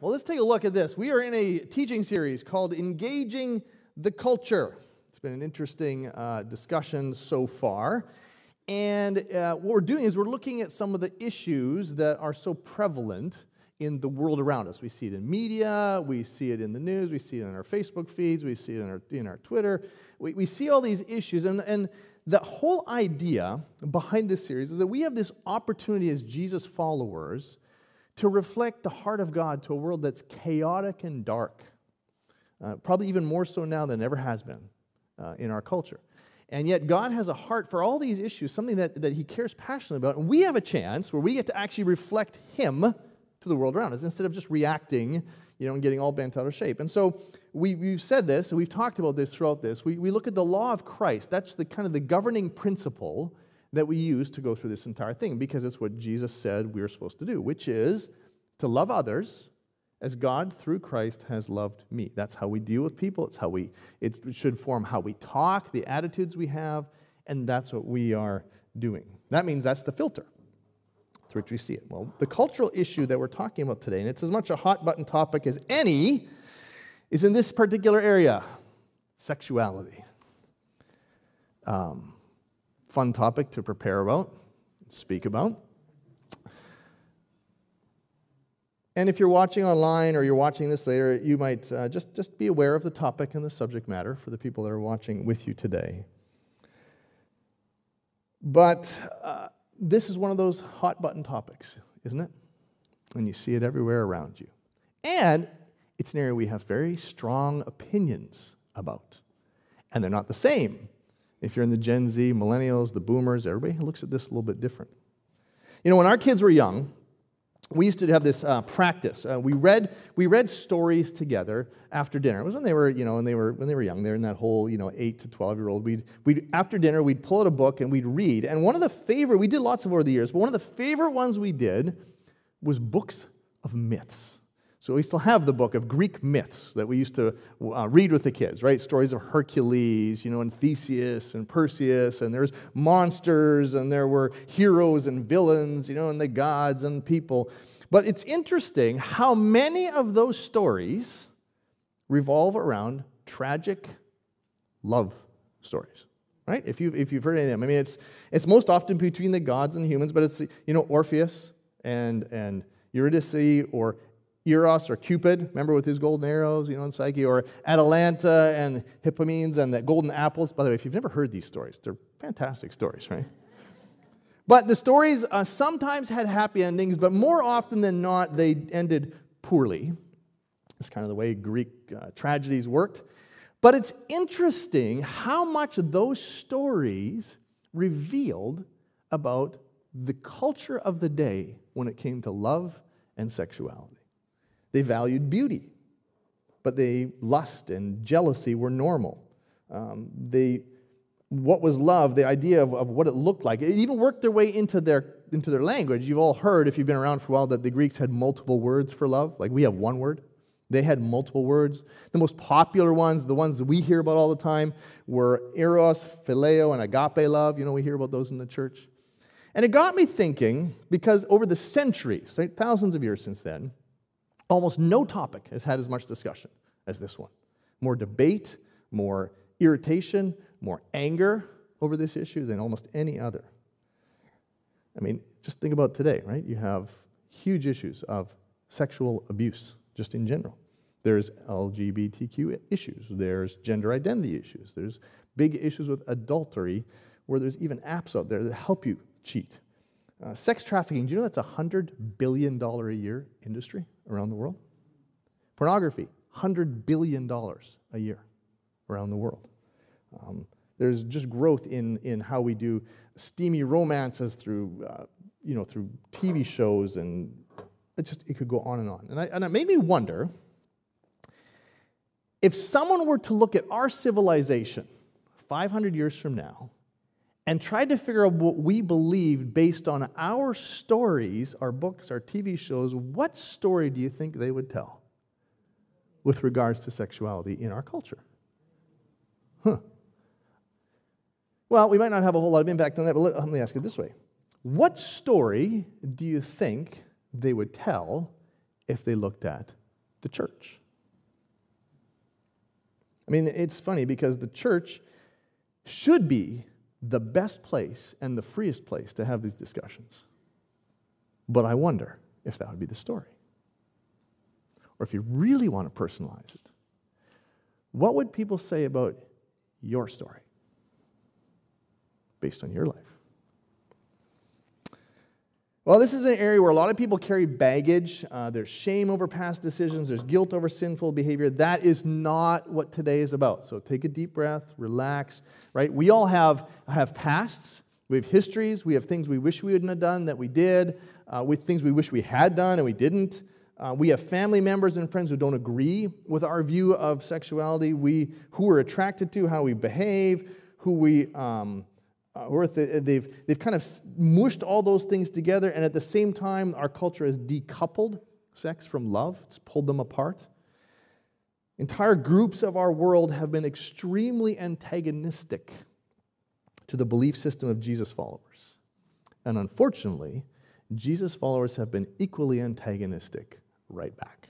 well, let's take a look at this. We are in a teaching series called Engaging the Culture. It's been an interesting discussion so far. And what we're doing is we're looking at some of the issues that are so prevalent in the world around us. We see it in media, we see it in the news, we see it in our Facebook feeds, we see it in our Twitter. We see all these issues, and the whole idea behind this series is that we have this opportunity as Jesus followers to reflect the heart of God to a world that's chaotic and dark, probably even more so now than it ever has been in our culture. And yet God has a heart for all these issues, something that He cares passionately about, and we have a chance where we get to actually reflect Him to the world around us instead of just reacting, and getting all bent out of shape. And so we've said this, and we've talked about this throughout this. We look at the law of Christ. That's the kind of the governing principle that we use to go through this entire thing, because it's what Jesus said we were supposed to do, which is to love others as God through Christ has loved me. That's how we deal with people. It should form how we talk, the attitudes we have, and that's what we are doing. That means that's the filter through which we see it. Well, the cultural issue that we're talking about today, and it's as much a hot button topic as any, is in this particular area, sexuality. Fun topic to prepare about, speak about. And if you're watching online or you're watching this later, you might just be aware of the topic and the subject matter for the people that are watching with you today. But this is one of those hot button topics, isn't it? And you see it everywhere around you. And it's an area we have very strong opinions about. And they're not the same. If you're in the Gen Z, millennials, the boomers, everybody looks at this a little bit different. When our kids were young, we used to have this practice. We read stories together after dinner. It was when they were, when they were young. They're in that whole, 8 to 12-year-old. We'd after dinner we'd pull out a book and we'd read. And one of the favorite, we did lots of over the years, but one of the favorite ones we did was books of myths. So we still have the book of Greek myths that we used to read with the kids, right? Stories of Hercules, and Theseus and Perseus, and there's monsters, and there were heroes and villains, and the gods and people. But it's interesting how many of those stories revolve around tragic love stories, right? If you've heard any of them. I mean, it's most often between the gods and humans, but it's, Orpheus and Eurydice, or Eros or Cupid, remember, with his golden arrows, and Psyche, or Atalanta and Hippomenes and the golden apples. By the way, if you've never heard these stories, they're fantastic stories, right? But the stories sometimes had happy endings, but more often than not, they ended poorly. It's kind of the way Greek tragedies worked. But it's interesting how much those stories revealed about the culture of the day when it came to love and sexuality. They valued beauty, but lust and jealousy were normal. What was love, the idea of what it looked like, it even worked their way into their language. You've all heard, if you've been around for a while, that the Greeks had multiple words for love. Like we have one word. They had multiple words. The most popular ones, the ones that we hear about all the time, were eros, phileo, and agape love. We hear about those in the church. And it got me thinking, because over the centuries, right, thousands of years since then, almost no topic has had as much discussion as this one. More debate, more irritation, more anger over this issue than almost any other. I mean, just think about today, right? You have huge issues of sexual abuse, just in general. There's LGBTQ issues. There's gender identity issues. There's big issues with adultery, where there's even apps out there that help you cheat. Sex trafficking, do you know that's a $100 billion a year industry around the world? Pornography, $100 billion a year around the world. There's just growth in how we do steamy romances through TV shows, and it could go on and on. And it made me wonder, if someone were to look at our civilization 500 years from now and tried to figure out what we believed based on our stories, our books, our TV shows, what story do you think they would tell with regards to sexuality in our culture? Well, we might not have a whole lot of impact on that, but let me ask it this way. What story do you think they would tell if they looked at the church. I mean, it's funny because the church should be the best place and the freest place to have these discussions. But I wonder if that would be the story. Or if you really want to personalize it, what would people say about your story based on your life? Well, this is an area where a lot of people carry baggage. There's shame over past decisions. There's guilt over sinful behavior. That is not what today is about. So take a deep breath, relax, right? We all have pasts. We have histories. We have things we wish we wouldn't have done that we did. With things we wish we had done and we didn't. We have family members and friends who don't agree with our view of sexuality. Who we're attracted to, how we behave, they've kind of mushed all those things together, and at the same time, our culture has decoupled sex from love. It's pulled them apart. Entire groups of our world have been extremely antagonistic to the belief system of Jesus followers. And unfortunately, Jesus followers have been equally antagonistic right back.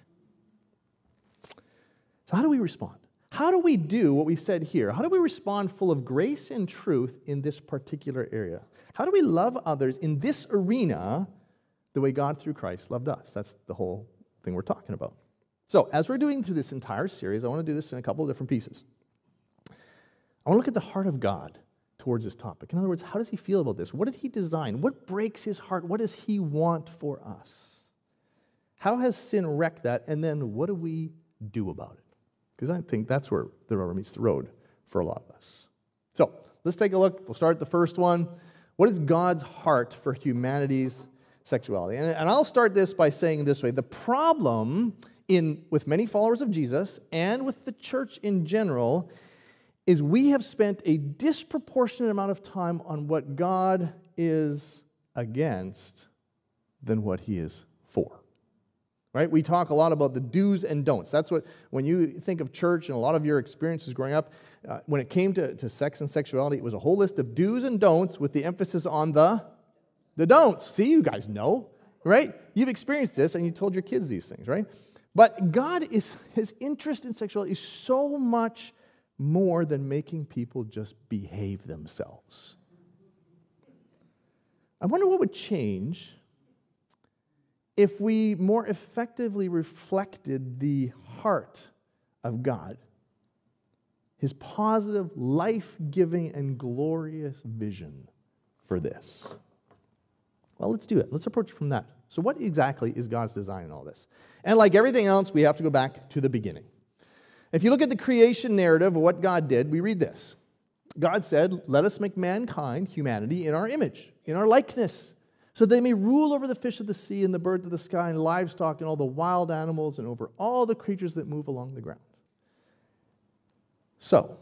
So how do we respond? How do we do what we said here? How do we respond full of grace and truth in this particular area? How do we love others in this arena the way God through Christ loved us? That's the whole thing we're talking about. So as we're doing through this entire series, I want to do this in a couple of different pieces. I want to look at the heart of God towards this topic. In other words, how does he feel about this? What did he design? What breaks his heart? What does he want for us? How has sin wrecked that? And then what do we do about it? Because I think that's where the rubber meets the road for a lot of us. So let's take a look. We'll start at the first one. What is God's heart for humanity's sexuality? And I'll start this by saying this way. The problem with many followers of Jesus and with the church in general is we have spent a disproportionate amount of time on what God is against than what he is for. Right? We talk a lot about the do's and don'ts. That's what, when you think of church and a lot of your experiences growing up, when it came to sex and sexuality, it was a whole list of do's and don'ts with the emphasis on the don'ts. See, you guys know, right? You've experienced this and you told your kids these things, right? But his interest in sexuality is so much more than making people just behave themselves. I wonder what would change if we more effectively reflected the heart of God, his positive, life-giving, and glorious vision for this. Well, let's do it. Let's approach it from that. So what exactly is God's design in all this? And like everything else, we have to go back to the beginning. If you look at the creation narrative of what God did, we read this. God said, "Let us make mankind, humanity, in our image, in our likeness, so they may rule over the fish of the sea and the birds of the sky and livestock and all the wild animals and over all the creatures that move along the ground." So,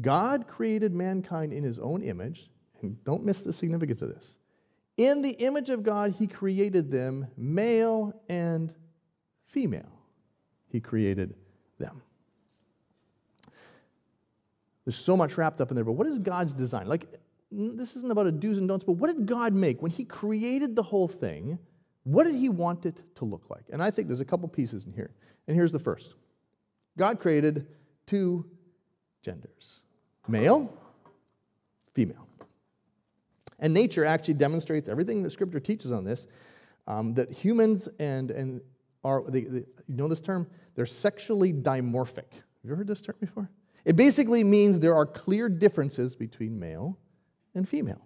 God created mankind in his own image, and don't miss the significance of this. In the image of God, he created them, male and female. He created them. There's so much wrapped up in there, but what is God's design? This isn't about a do's and don'ts, but what did God make? When he created the whole thing, what did he want it to look like? And I think there's a couple pieces in here. And here's the first. God created two genders, male, female. And nature actually demonstrates everything that Scripture teaches on this, that humans you know this term? They're sexually dimorphic. Have you ever heard this term before? It basically means there are clear differences between male and female.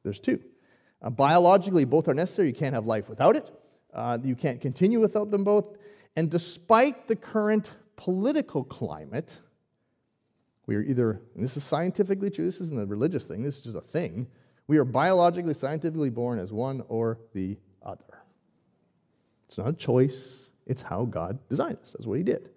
There's two. Biologically, both are necessary. You can't have life without it. You can't continue without them both. And despite the current political climate, we are either, and this is scientifically true, this isn't a religious thing, this is just a thing, we are biologically, scientifically born as one or the other. It's not a choice, it's how God designed us. That's what he did.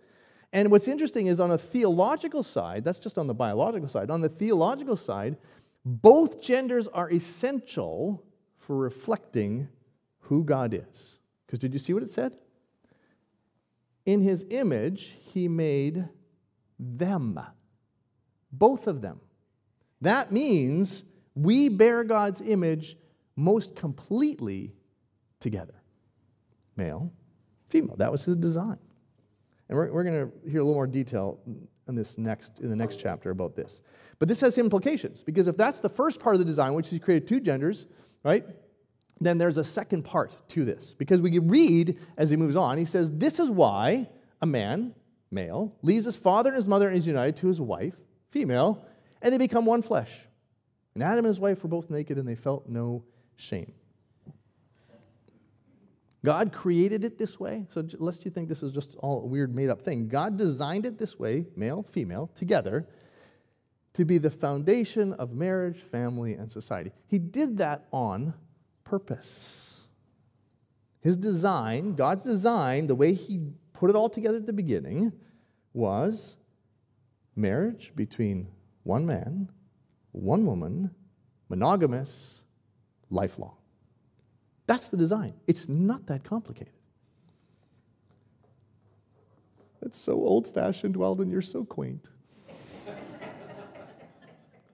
And what's interesting is on a theological side, that's just on the biological side, on the theological side, both genders are essential for reflecting who God is. Because did you see what it said? In his image, he made them. Both of them. That means we bear God's image most completely together. Male, female. That was his design. And we're going to hear a little more detail in the next chapter about this. But this has implications, because if that's the first part of the design, which is he created two genders, right? Then there's a second part to this. Because we read, as he moves on, he says, this is why a man, male, leaves his father and his mother and is united to his wife, female, and they become one flesh. And Adam and his wife were both naked and they felt no shame. God created it this way, so lest you think this is just all a weird made-up thing, God designed it this way, male, female, together, to be the foundation of marriage, family, and society. He did that on purpose. His design, God's design, the way he put it all together at the beginning, was marriage between one man, one woman, monogamous, lifelong. That's the design. It's not that complicated. It's so old-fashioned, Weldon. You're so quaint.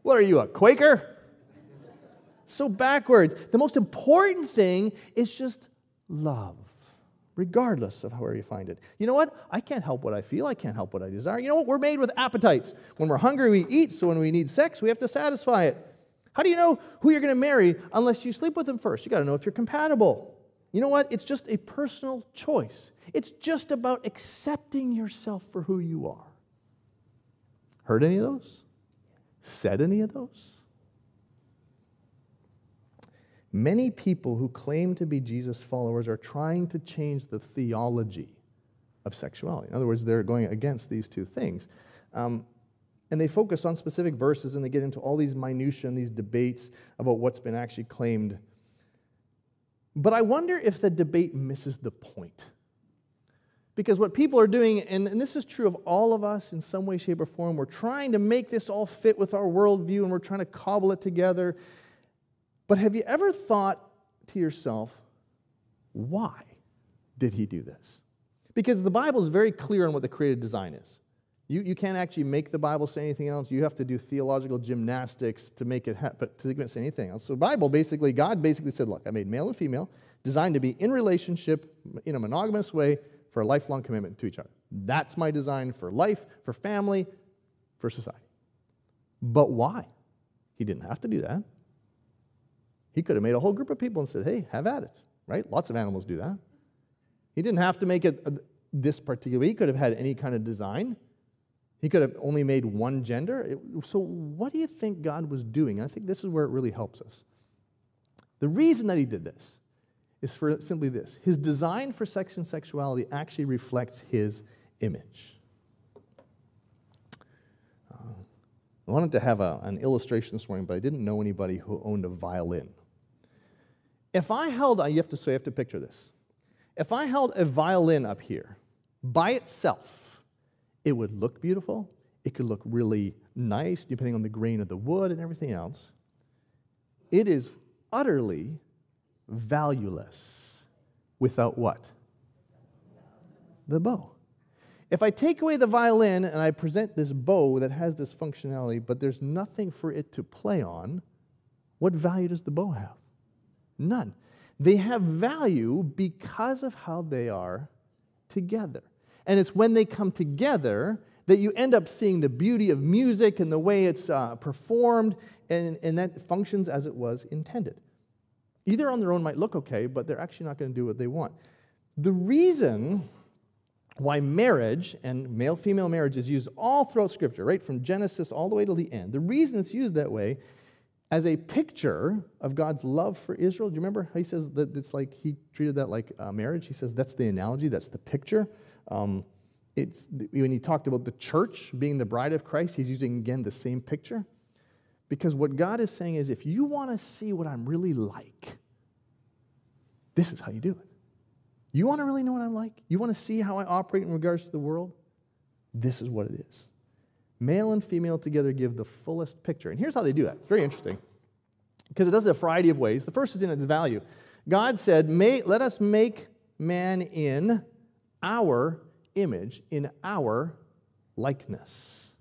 What are you, a Quaker? So backwards. The most important thing is just love, regardless of where you find it. You know what? I can't help what I feel. I can't help what I desire. You know what? We're made with appetites. When we're hungry, we eat. So when we need sex, we have to satisfy it. How do you know who you're going to marry unless you sleep with them first? You got to know if you're compatible. You know what? It's just a personal choice. It's just about accepting yourself for who you are. Heard any of those? Said any of those? Many people who claim to be Jesus followers are trying to change the theology of sexuality. In other words, they're going against these two things. And they focus on specific verses, and they get into all these minutiae and these debates about what's been actually claimed. But I wonder if the debate misses the point. Because what people are doing, and this is true of all of us in some way, shape, or form, we're trying to make this all fit with our worldview, and we're trying to cobble it together. But have you ever thought to yourself, why did he do this? Because the Bible is very clear on what the created design is. You can't actually make the Bible say anything else. You have to do theological gymnastics to make it happen, to make it say anything else. So God basically said, look, I made male and female, designed to be in relationship in a monogamous way for a lifelong commitment to each other. That's my design for life, for family, for society. But why? He didn't have to do that. He could have made a whole group of people and said, hey, have at it, right? Lots of animals do that. He didn't have to make it this particular way. He could have had any kind of design. He could have only made one gender. So what do you think God was doing? I think this is where it really helps us. The reason that he did this is for simply this. His design for sex and sexuality actually reflects his image. I wanted to have an illustration this morning, but I didn't know anybody who owned a violin. If I held, you have to picture this. If I held a violin up here by itself, it would look beautiful. It could look really nice, depending on the grain of the wood and everything else. It is utterly valueless without what? The bow. If I take away the violin and I present this bow that has this functionality, but there's nothing for it to play on, what value does the bow have? None. They have value because of how they are together. And it's when they come together that you end up seeing the beauty of music and the way it's performed, and that functions as it was intended. Either on their own might look okay, but they're actually not going to do what they want. The reason why marriage and male-female marriage is used all throughout Scripture, right, from Genesis all the way to the end, the reason it's used that way as a picture of God's love for Israel. Do you remember how he says that it's like he treated that like marriage? He says that's the analogy, that's the picture. When he talked about the church being the bride of Christ, he's using, again, the same picture. Because what God is saying is, if you want to see what I'm really like, this is how you do it. You want to really know what I'm like? You want to see how I operate in regards to the world? This is what it is. Male and female together give the fullest picture. And here's how they do that. It's very interesting, because it does it a variety of ways. The first is in its value. God said, let us make man in our image, in our likeness.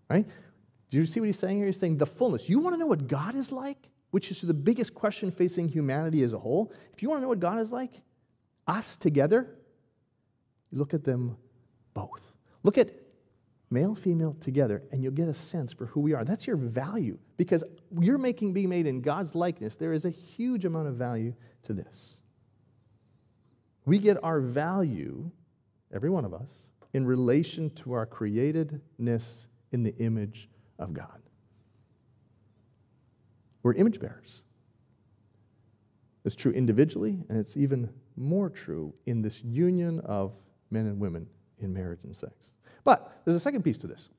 Right? Do you see what he's saying here? He's saying the fullness. You want to know what God is like? Which is the biggest question facing humanity as a whole. If you want to know what God is like, us together, you look at them both. Look at male, female together, and you'll get a sense for who we are. That's your value. Because you're being made in God's likeness, there is a huge amount of value to this. We get our value, every one of us, in relation to our createdness in the image of God. We're image bearers. It's true individually, and it's even more true in this union of men and women in marriage and sex. But there's a second piece to this.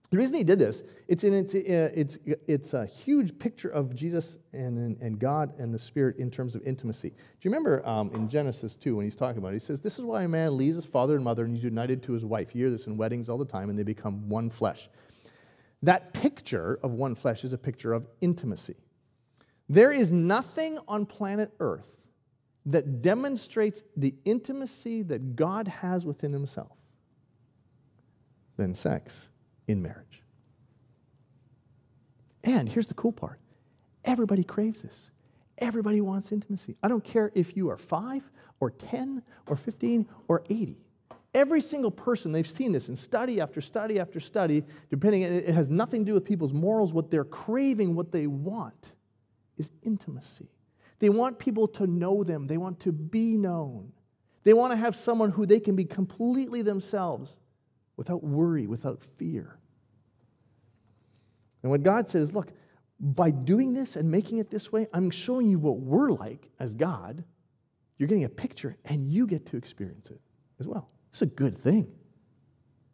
The reason he did this, it's a huge picture of Jesus and God and the Spirit in terms of intimacy. Do you remember in Genesis 2 when he's talking about it, he says, this is why a man leaves his father and mother and he's united to his wife. You hear this in weddings all the time, and they become one flesh. That picture of one flesh is a picture of intimacy. There is nothing on planet Earth that demonstrates the intimacy that God has within himself than sex in marriage. And here's the cool part. Everybody craves this. Everybody wants intimacy. I don't care if you are 5 or 10 or 15 or 80. Every single person, they've seen this in study after study after study, depending, it has nothing to do with people's morals. What they're craving, what they want is intimacy. They want people to know them. They want to be known. They want to have someone who they can be completely themselves without worry, without fear. And what God says, look, by doing this and making it this way, I'm showing you what we're like as God. You're getting a picture, and you get to experience it as well. It's a good thing.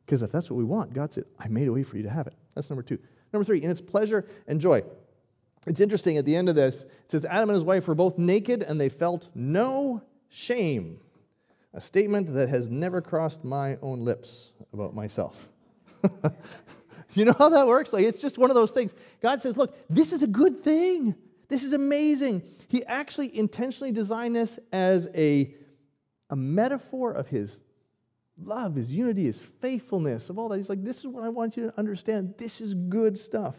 Because if that's what we want, God said, I made a way for you to have it. That's number 2. Number 3, in its pleasure and joy. It's interesting, at the end of this, it says, Adam and his wife were both naked, and they felt no shame. A statement that has never crossed my own lips about myself. You know how that works? Like, it's just one of those things. God says, look, this is a good thing. This is amazing. He actually intentionally designed this as a metaphor of his love, his unity, his faithfulness, of all that. He's like, this is what I want you to understand. This is good stuff.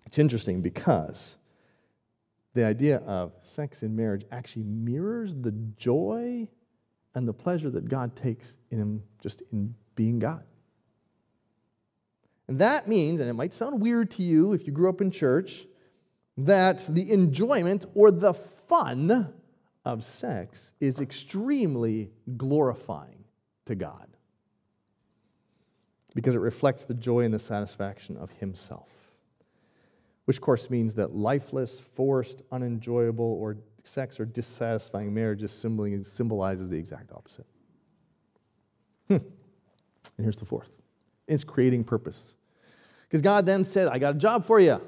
It's interesting because the idea of sex in marriage actually mirrors the joy and the pleasure that God takes in him, just in being God. And that means, and it might sound weird to you if you grew up in church, that the enjoyment or the fun of sex is extremely glorifying to God because it reflects the joy and the satisfaction of himself. Which, of course, means that lifeless, forced, unenjoyable, or sex or dissatisfying marriage symbolizes the exact opposite. And here's the fourth. It's creating purpose. Because God then said, I got a job for you.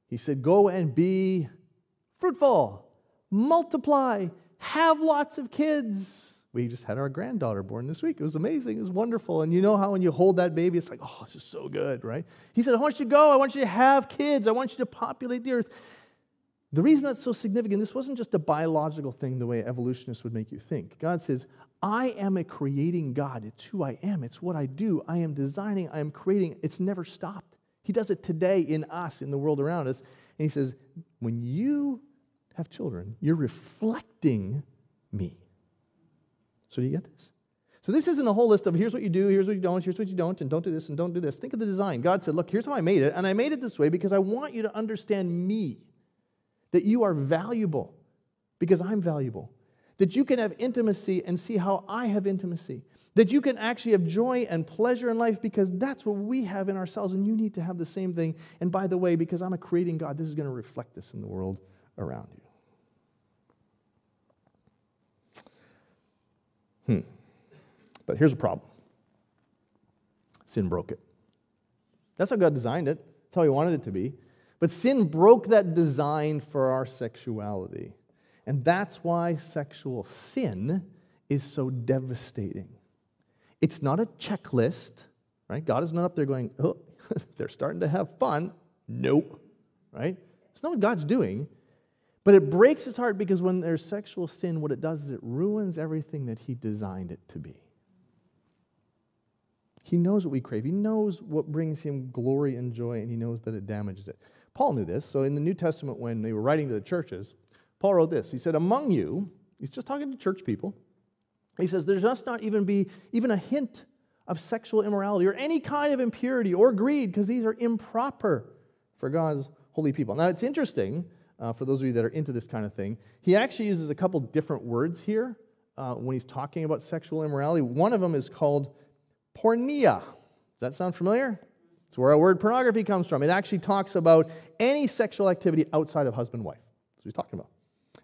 He said, go and be fruitful, multiply, have lots of kids. We just had our granddaughter born this week. It was amazing. It was wonderful. And you know how when you hold that baby, it's like, oh, this is so good, right? He said, I want you to go. I want you to have kids. I want you to populate the earth. The reason that's so significant, this wasn't just a biological thing the way evolutionists would make you think. God says, I am a creating God. It's who I am. It's what I do. I am designing. I am creating. It's never stopped. He does it today in us, in the world around us. And he says, when you have children, you're reflecting me. So do you get this? So this isn't a whole list of here's what you do, here's what you don't, and don't do this, and don't do this. Think of the design. God said, look, here's how I made it, and I made it this way because I want you to understand me, that you are valuable because I'm valuable, that you can have intimacy and see how I have intimacy, that you can actually have joy and pleasure in life because that's what we have in ourselves, and you need to have the same thing. And by the way, because I'm a creating God, this is going to reflect this in the world around you. But here's a problem. Sin broke it. That's how God designed it. That's how he wanted it to be. But sin broke that design for our sexuality. And that's why sexual sin is so devastating. It's not a checklist, right? God is not up there going, oh, they're starting to have fun. Nope, right? It's not what God's doing. But it breaks his heart because when there's sexual sin, what it does is it ruins everything that he designed it to be. He knows what we crave. He knows what brings him glory and joy, and he knows that it damages it. Paul knew this. So in the New Testament, when they were writing to the churches, Paul wrote this. He said, among you, He's just talking to church people. He says there must not even be even a hint of sexual immorality or any kind of impurity or greed, because these are improper for God's holy people. Now, it's interesting, for those of you that are into this kind of thing, he actually uses a couple different words here when he's talking about sexual immorality. One of them is called porneia. Does that sound familiar? It's where our word pornography comes from. It actually talks about any sexual activity outside of husband-wife. That's what he's talking about.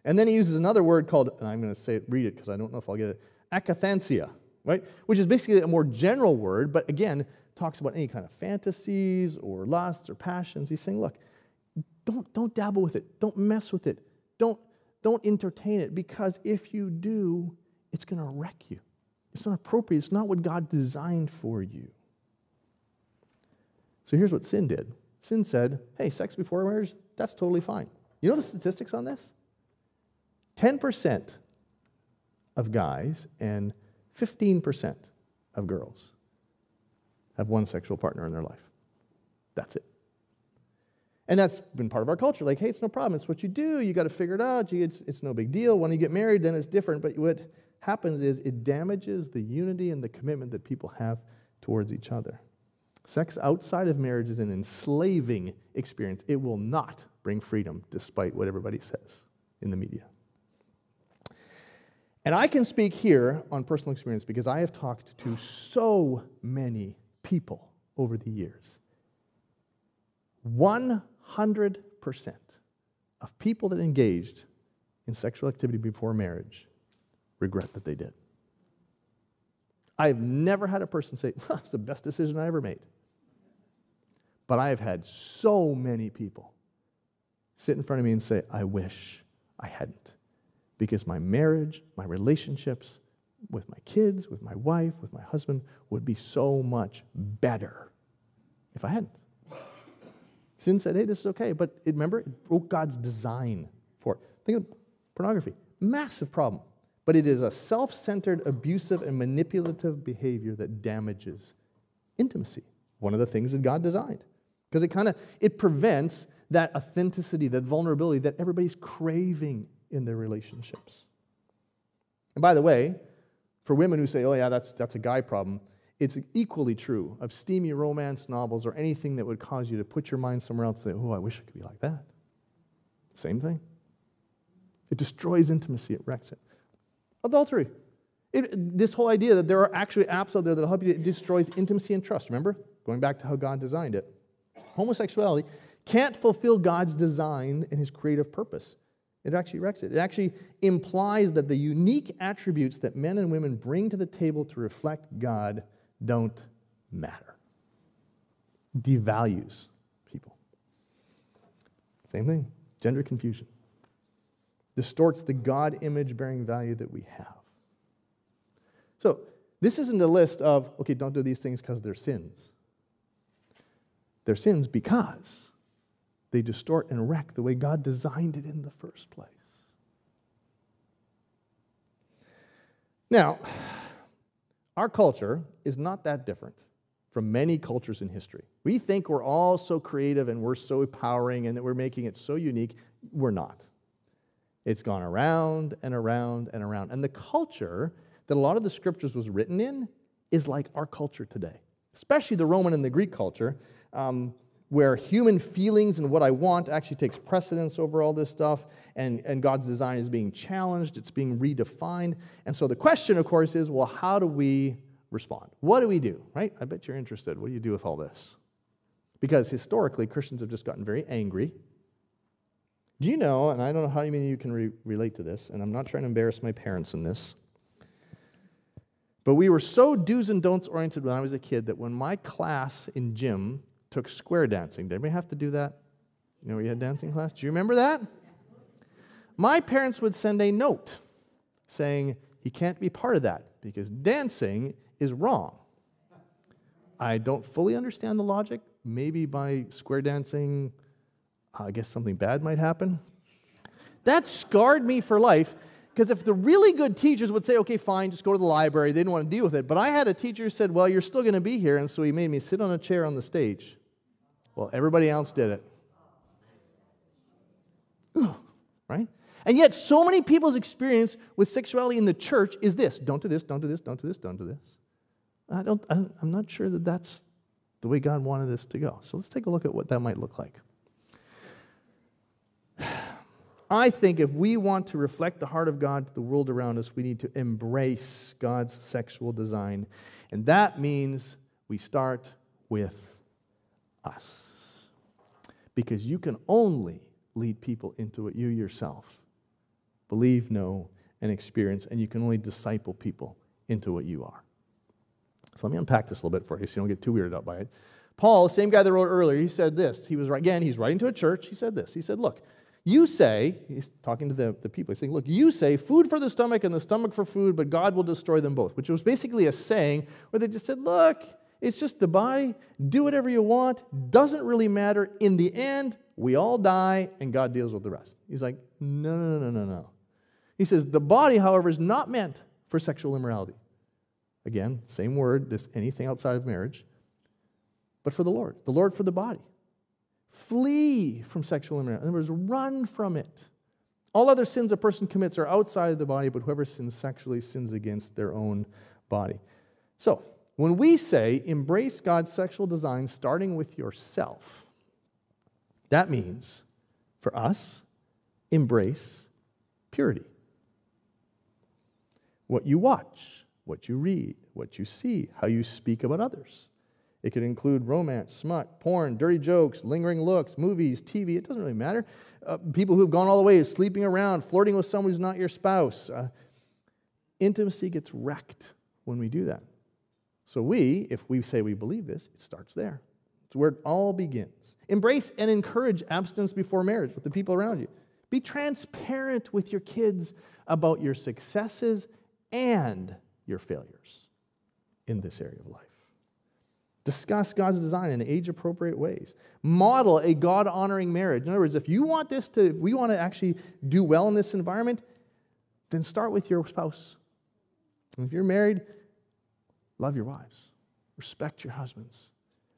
And then he uses another word called, and I'm going to read it because I don't know if I'll get it, akathansia, right? Which is basically a more general word, but again, talks about any kind of fantasies or lusts or passions. He's saying, look, don't dabble with it. Don't mess with it. Don't entertain it, because if you do, it's going to wreck you. It's not appropriate. It's not what God designed for you. So here's what sin did. Sin said, hey, sex before marriage, that's totally fine. You know the statistics on this? 10% of guys and 15% of girls have one sexual partner in their life. That's it. And that's been part of our culture. Like, hey, it's no problem. It's what you do. You got to figure it out. It's no big deal. When you get married, then it's different. But what happens is it damages the unity and the commitment that people have towards each other. Sex outside of marriage is an enslaving experience. It will not bring freedom, despite what everybody says in the media. And I can speak here on personal experience because I have talked to so many people over the years. 100% of people that engaged in sexual activity before marriage regret that they did. I have never had a person say, well, it's the best decision I ever made. But I have had so many people sit in front of me and say, I wish I hadn't. Because my marriage, my relationships with my kids, with my wife, with my husband would be so much better if I hadn't. Sin said, hey, this is okay. But remember, it broke God's design for it. Think of pornography. Massive problem. But it is a self-centered, abusive, and manipulative behavior that damages intimacy. One of the things that God designed. Because it prevents that authenticity, that vulnerability that everybody's craving in their relationships. And by the way, for women who say, oh yeah, that's a guy problem, it's equally true of steamy romance novels or anything that would cause you to put your mind somewhere else and say, oh, I wish I could be like that. Same thing. It destroys intimacy. It wrecks it. Adultery. This whole idea that there are actually apps out there that will help you, it destroys intimacy and trust. Remember? Going back to how God designed it. Homosexuality can't fulfill God's design and His creative purpose. It actually wrecks it. It actually implies that the unique attributes that men and women bring to the table to reflect God don't matter. Devalues people. Same thing. Gender confusion. Distorts the God image-bearing value that we have. So, this isn't a list of, okay, don't do these things because they're sins. They're sins because they distort and wreck the way God designed it in the first place. Now, our culture is not that different from many cultures in history. We think we're all so creative and we're so empowering and that we're making it so unique. We're not. It's gone around and around and around. And the culture that a lot of the scriptures was written in is like our culture today, especially the Roman and the Greek culture, where human feelings and what I want actually takes precedence over all this stuff, and God's design is being challenged, it's being redefined. And so the question, of course, is, well, how do we respond? What do we do, right? I bet you're interested. What do you do with all this? Because historically, Christians have just gotten very angry. Do you know, and I don't know how many of you can relate to this, and I'm not trying to embarrass my parents in this, but we were so do's and don'ts oriented when I was a kid that when my class in gym took square dancing, did anybody have to do that? You know where you had dancing class? Do you remember that? My parents would send a note saying, he can't be part of that because dancing is wrong. I don't fully understand the logic. Maybe by square dancing, I guess something bad might happen. That scarred me for life, because if the really good teachers would say, okay, fine, just go to the library, they didn't want to deal with it. But I had a teacher who said, well, you're still going to be here, and so he made me sit on a chair on the stage. Well, everybody else did it. Right? And yet so many people's experience with sexuality in the church is this: don't do this, don't do this, don't do this, don't do this. I'm not sure that that's the way God wanted this to go. So let's take a look at what that might look like. I think if we want to reflect the heart of God to the world around us, we need to embrace God's sexual design. And that means we start with us. Because you can only lead people into what you yourself believe, know, and experience, and you can only disciple people into what you are. So let me unpack this a little bit for you so you don't get too weirded out by it. Paul, the same guy that wrote earlier, he said this. He's writing to a church. He said this. He said, look, you say, he's talking to the people, he's saying, look, you say food for the stomach and the stomach for food, but God will destroy them both, which was basically a saying where they just said, look, it's just the body, do whatever you want, doesn't really matter. In the end, we all die and God deals with the rest. He's like, no. He says, the body, however, is not meant for sexual immorality. Again, same word, this anything outside of marriage, but for the Lord for the body. Flee from sexual immorality. In other words, run from it. All other sins a person commits are outside of the body, but whoever sins sexually sins against their own body. So, when we say embrace God's sexual design starting with yourself, that means, for us, embrace purity. What you watch, what you read, what you see, how you speak about others. It could include romance, smut, porn, dirty jokes, lingering looks, movies, TV. It doesn't really matter. People who have gone all the way, sleeping around, flirting with someone who's not your spouse. Intimacy gets wrecked when we do that. So if we say we believe this, it starts there. It's where it all begins. Embrace and encourage abstinence before marriage with the people around you. Be transparent with your kids about your successes and your failures in this area of life. Discuss God's design in age-appropriate ways. Model a God-honoring marriage. In other words, if we want to actually do well in this environment, then start with your spouse. And if you're married, love your wives. Respect your husbands.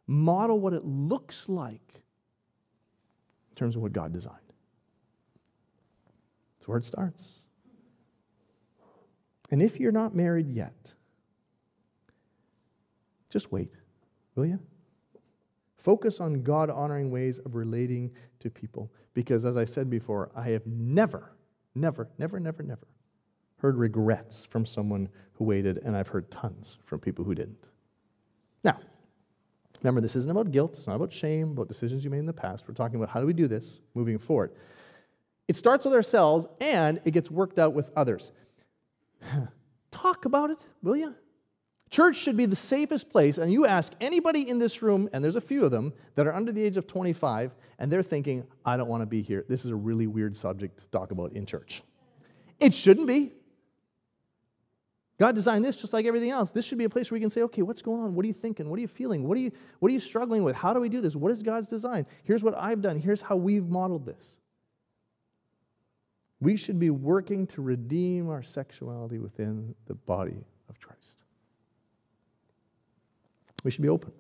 Model what it looks like in terms of what God designed. That's where it starts. And if you're not married yet, just wait, will you? Focus on God-honoring ways of relating to people. Because as I said before, I have never heard regrets from someone who waited, and I've heard tons from people who didn't. Now, remember, this isn't about guilt. It's not about shame, about decisions you made in the past. We're talking about how do we do this moving forward. It starts with ourselves, and it gets worked out with others. Talk about it, will you? Church should be the safest place, and you ask anybody in this room, and there's a few of them, that are under the age of 25, and they're thinking, I don't want to be here. This is a really weird subject to talk about in church. It shouldn't be. God designed this just like everything else. This should be a place where we can say, okay, what's going on? What are you thinking? What are you feeling? What are you struggling with? How do we do this? What is God's design? Here's what I've done. Here's how we've modeled this. We should be working to redeem our sexuality within the body of Christ. We should be open.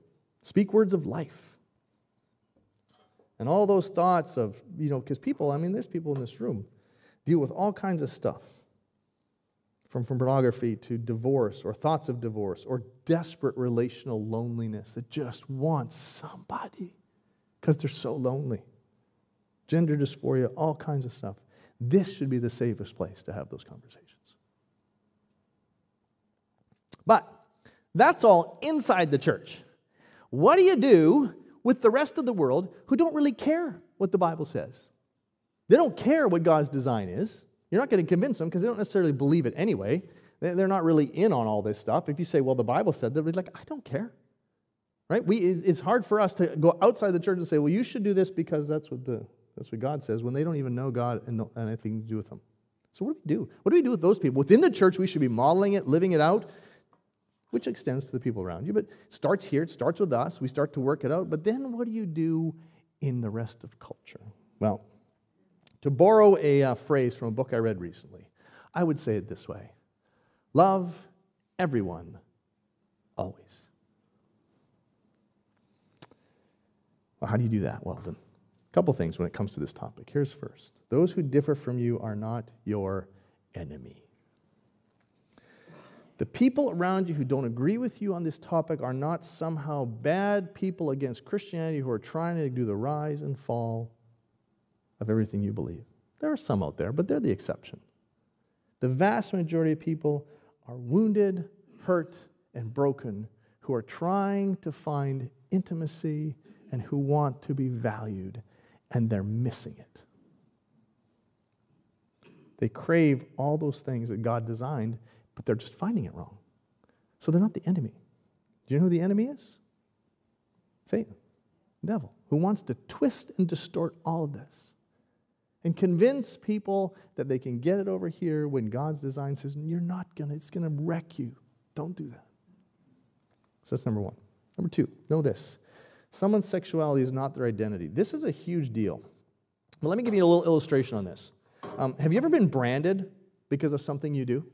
Speak words of life. And all those thoughts of, because there's people in this room deal with all kinds of stuff. From pornography to divorce or thoughts of divorce or desperate relational loneliness that just wants somebody because they're so lonely. Gender dysphoria, all kinds of stuff. This should be the safest place to have those conversations. But that's all inside the church. What do you do with the rest of the world who don't really care what the Bible says? They don't care what God's design is. You're not going to convince them because they don't necessarily believe it anyway. They're not really in on all this stuff. If you say, well, the Bible said, they'll be like, I don't care. Right? It's hard for us to go outside the church and say, well, you should do this because that's what God says, when they don't even know God and know anything to do with Him. So what do we do? What do we do with those people? Within the church, we should be modeling it, living it out, which extends to the people around you. But it starts here. It starts with us. We start to work it out. But then what do you do in the rest of culture? Well, to borrow a phrase from a book I read recently, I would say it this way: love everyone, always. Well, how do you do that, Weldon? A couple things when it comes to this topic. Here's first. Those who differ from you are not your enemy. The people around you who don't agree with you on this topic are not somehow bad people against Christianity who are trying to do the rise and fall of everything you believe. There are some out there, but they're the exception. The vast majority of people are wounded, hurt, and broken who are trying to find intimacy and who want to be valued, and they're missing it. They crave all those things that God designed, but they're just finding it wrong. So they're not the enemy. Do you know who the enemy is? Satan, the devil, who wants to twist and distort all of this and convince people that they can get it over here when God's design says, you're not gonna, it's gonna wreck you. Don't do that. So that's number one. Number two, know this. Someone's sexuality is not their identity. This is a huge deal. But let me give you a little illustration on this. Have you ever been branded because of something you do?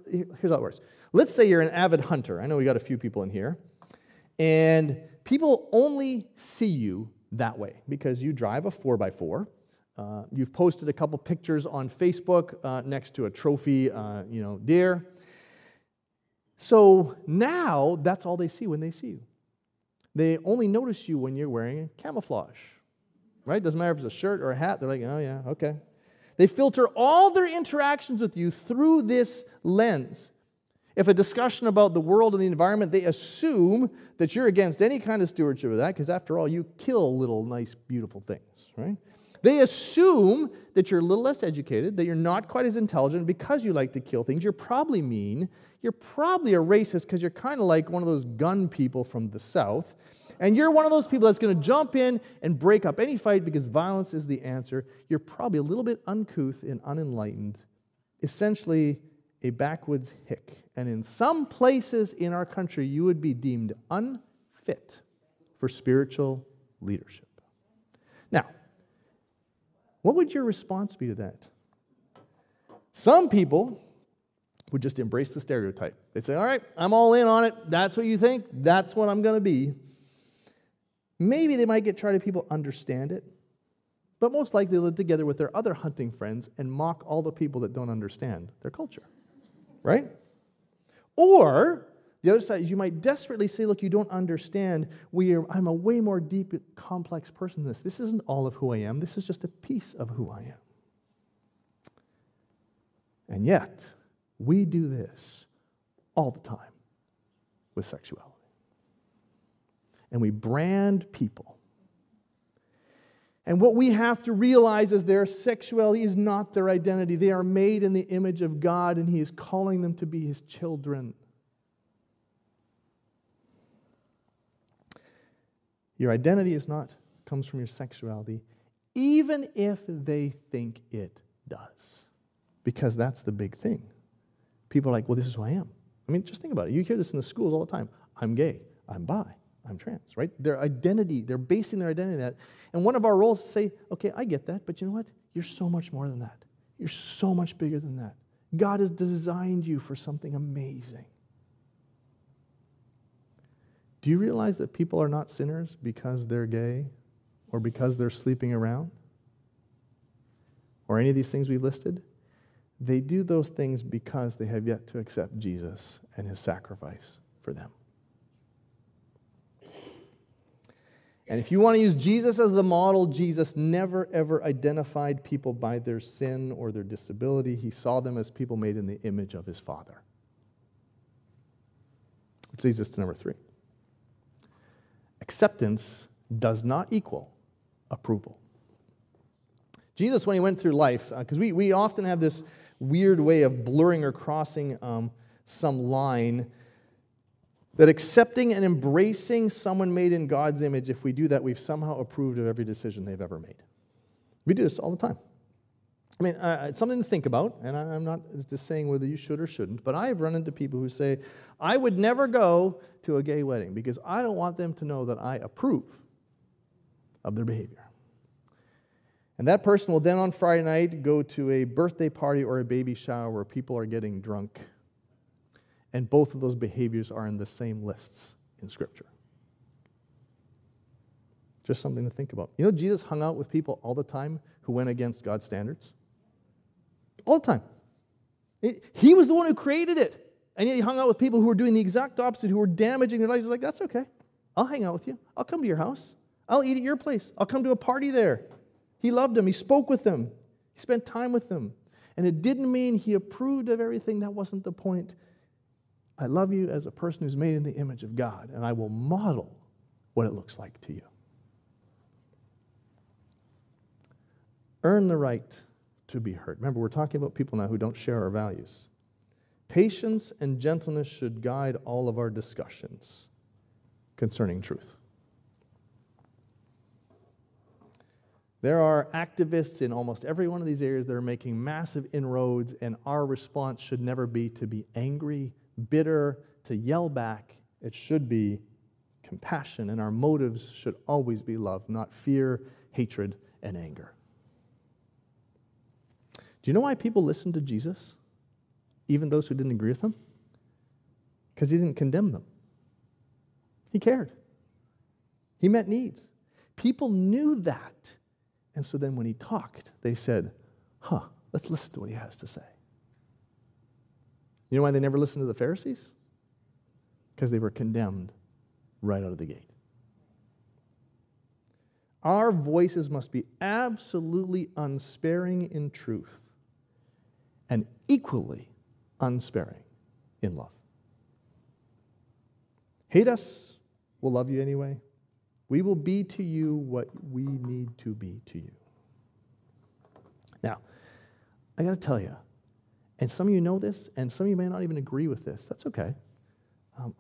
Here's how it works. Let's say you're an avid hunter. I know we got a few people in here. And people only see you that way because you drive a 4x4. You've posted a couple pictures on Facebook next to a trophy, deer. So now that's all they see when they see you. They only notice you when you're wearing camouflage, right? Doesn't matter if it's a shirt or a hat. They're like, oh yeah, okay. They filter all their interactions with you through this lens. If a discussion about the world and the environment, they assume that you're against any kind of stewardship of that, because after all, you kill little, nice, beautiful things, right? They assume that you're a little less educated, that you're not quite as intelligent because you like to kill things. You're probably mean. You're probably a racist because you're kind of like one of those gun people from the South. And you're one of those people that's going to jump in and break up any fight because violence is the answer. You're probably a little bit uncouth and unenlightened, essentially a backwoods hick. And in some places in our country, you would be deemed unfit for spiritual leadership. Now, what would your response be to that? Some people would just embrace the stereotype. They'd say, all right, I'm all in on it. That's what you think. That's what I'm going to be. Maybe they might try to people understand it, but most likely live together with their other hunting friends and mock all the people that don't understand their culture, right? Or the other side is you might desperately say, look, you don't understand. I'm a way more deep, complex person than this. This isn't all of who I am. This is just a piece of who I am. And yet, we do this all the time with sexuality. And we brand people. And what we have to realize is their sexuality is not their identity. They are made in the image of God, and He is calling them to be His children. Your identity comes from your sexuality, even if they think it does. Because that's the big thing. People are like, well, this is who I am. I mean, just think about it. You hear this in the schools all the time. I'm gay. I'm bi. I'm trans, right? Their identity, they're basing their identity on that. And one of our roles is to say, okay, I get that, but you know what? You're so much more than that. You're so much bigger than that. God has designed you for something amazing. Do you realize that people are not sinners because they're gay or because they're sleeping around or any of these things we've listed? They do those things because they have yet to accept Jesus and His sacrifice for them. And if you want to use Jesus as the model, Jesus never, ever identified people by their sin or their disability. He saw them as people made in the image of His Father. Which leads us to number 3. Acceptance does not equal approval. Jesus, when He went through life, because we often have this weird way of blurring or crossing some line, that accepting and embracing someone made in God's image, if we do that, we've somehow approved of every decision they've ever made. We do this all the time. I mean, it's something to think about, and I'm not just saying whether you should or shouldn't, but I have run into people who say, I would never go to a gay wedding because I don't want them to know that I approve of their behavior. And that person will then on Friday night go to a birthday party or a baby shower where people are getting drunk. And both of those behaviors are in the same lists in Scripture. Just something to think about. You know, Jesus hung out with people all the time who went against God's standards. All the time. He was the one who created it. And yet he hung out with people who were doing the exact opposite, who were damaging their lives. He's like, that's okay. I'll hang out with you. I'll come to your house. I'll eat at your place. I'll come to a party there. He loved them. He spoke with them. He spent time with them. And it didn't mean he approved of everything. That wasn't the point. I love you as a person who's made in the image of God, and I will model what it looks like to you. Earn the right to be heard. Remember, we're talking about people now who don't share our values. Patience and gentleness should guide all of our discussions concerning truth. There are activists in almost every one of these areas that are making massive inroads, and our response should never be to be angry, bitter, to yell back. It should be compassion, and our motives should always be love, not fear, hatred, and anger. Do you know why people listened to Jesus, even those who didn't agree with him? Because he didn't condemn them. He cared. He met needs. People knew that. And so then when he talked, they said, let's listen to what he has to say. You know why they never listened to the Pharisees? Because they were condemned right out of the gate. Our voices must be absolutely unsparing in truth and equally unsparing in love. Hate us, we'll love you anyway. We will be to you what we need to be to you. Now, I got to tell you, and some of you know this, and some of you may not even agree with this. That's okay.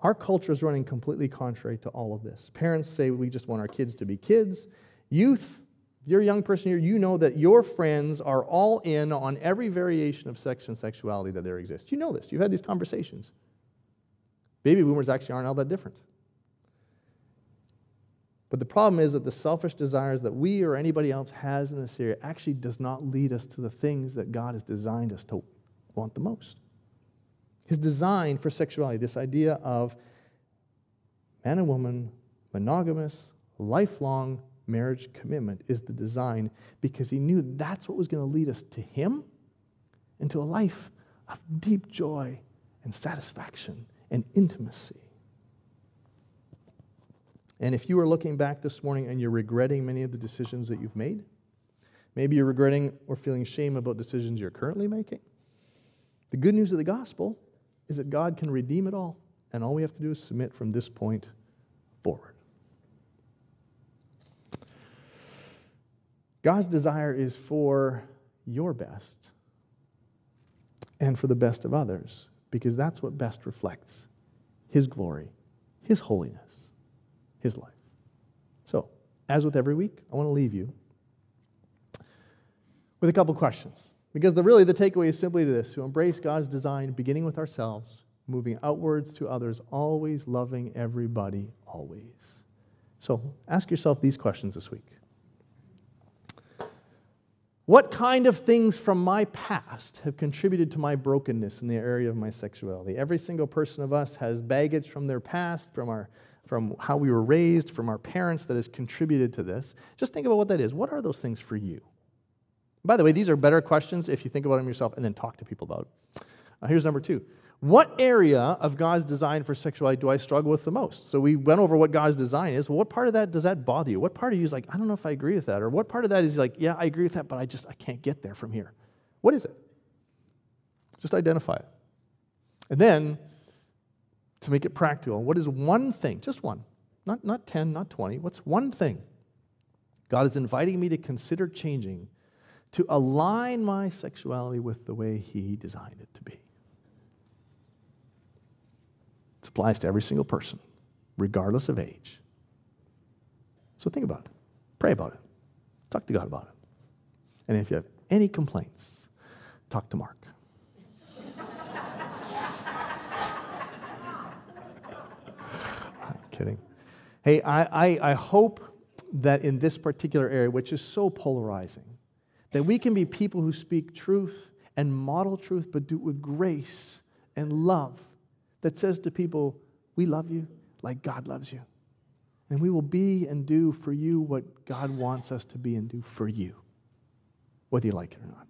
Our culture is running completely contrary to all of this. Parents say we just want our kids to be kids. Youth, you're a young person here, you know that your friends are all in on every variation of sex and sexuality that there exists. You know this. You've had these conversations. Baby boomers actually aren't all that different. But the problem is that the selfish desires that we or anybody else has in this area actually does not lead us to the things that God has designed us to want the most. His design for sexuality, this idea of man and woman, monogamous, lifelong marriage commitment, is the design because he knew that's what was going to lead us to him and to a life of deep joy and satisfaction and intimacy. And if you are looking back this morning and you're regretting many of the decisions that you've made, maybe you're regretting or feeling shame about decisions you're currently making, the good news of the gospel is that God can redeem it all, and all we have to do is submit from this point forward. God's desire is for your best and for the best of others, because that's what best reflects his glory, his holiness, his life. So, as with every week, I want to leave you with a couple questions. Because the takeaway is simply this: to embrace God's design, beginning with ourselves, moving outwards to others, always loving everybody, always. So, ask yourself these questions this week. What kind of things from my past have contributed to my brokenness in the area of my sexuality? Every single person of us has baggage from their past, from how we were raised, from our parents that has contributed to this. Just think about what that is. What are those things for you? By the way, these are better questions if you think about them yourself and then talk to people about it. Here's number 2. What area of God's design for sexuality do I struggle with the most? So we went over what God's design is. Well, what part of that does that bother you? What part of you is like, I don't know if I agree with that? Or what part of that is like, yeah, I agree with that, but I can't get there from here. What is it? Just identify it. And then, to make it practical, what is one thing, just one, not 10, not 20, what's one thing God is inviting me to consider changing to align my sexuality with the way he designed it to be? It applies to every single person, regardless of age. So think about it. Pray about it. Talk to God about it. And if you have any complaints, talk to Mark. I'm kidding. Hey, I hope that in this particular area, which is so polarizing, that we can be people who speak truth and model truth, but do it with grace and love that says to people, we love you like God loves you. And we will be and do for you what God wants us to be and do for you, whether you like it or not.